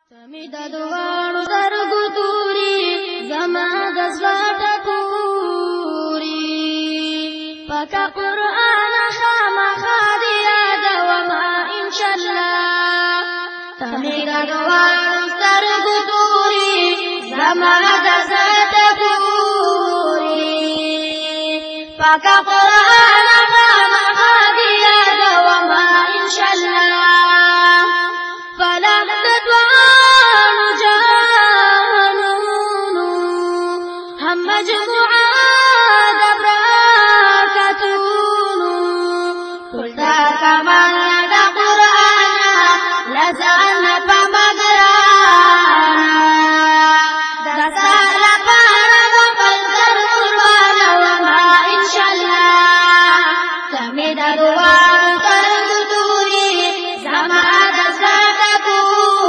تمی د دوانو سترګو توري زما د زړه ټکوري پاکه قرآن خامخا دې یادومه انشاءالله تمی د دوانو سترګو توري زما د زړه ټکوري پاکه قرآن خامخا دې یادومه انشاءالله مجموعة دبركتونو كل دا كمان دا قرآن لزعنا فمقرانا دا سهل قانا وقلقر قرآن وما إن شاء الله تمد دوان ترقدوري زمان دا ساتكوري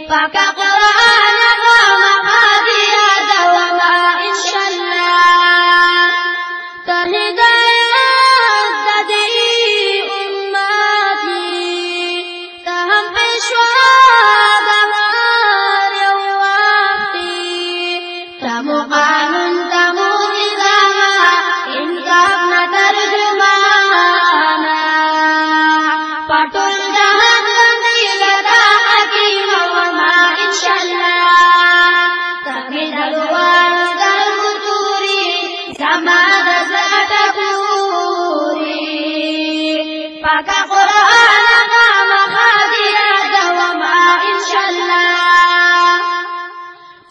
فاكا قرآن پاکا قرآن خامخا دې یادومه انشاءالله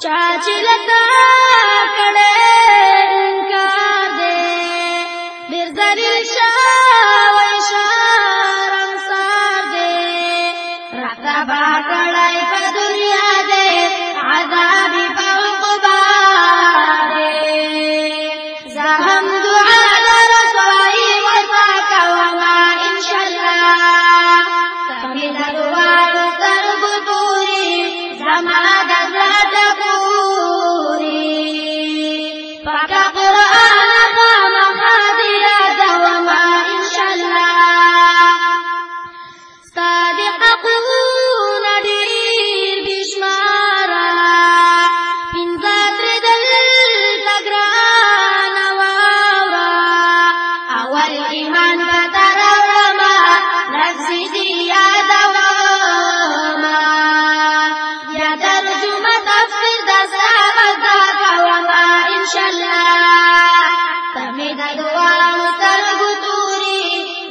چاچی لتا کړه انکار دې ډېر ذلیل شوی شرمسار دې راته با کړی په دنیا دې عذاب په عقبا دې زه هم دعا د رسوایي ورته کومه زما د زړه ټکوري پاکه قرآن خامخا دې یادومه انشاءالله ستا د حقونه ډېر بې شماره پنځه ترې دلته ګرانه واوره اول ایمان به ته راوړمه لفظې دې یادومه تمی د دوانو سترګو توري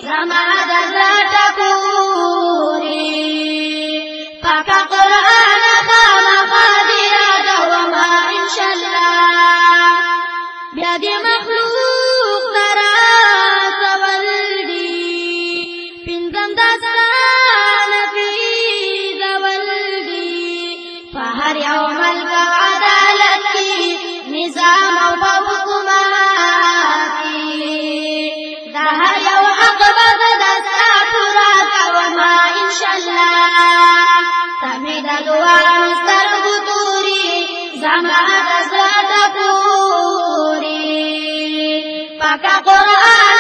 زما د زړه ټکوري پاکه قرآن خامخا دې یادومه انشاءالله بیا دې مخلوق ته رسول دي پنځم دا ستا نفیظول دي په هر یو ملک او عدالت کې نظام او دوانو سترګو توري زما د زړه ټکوري پاکه قرآن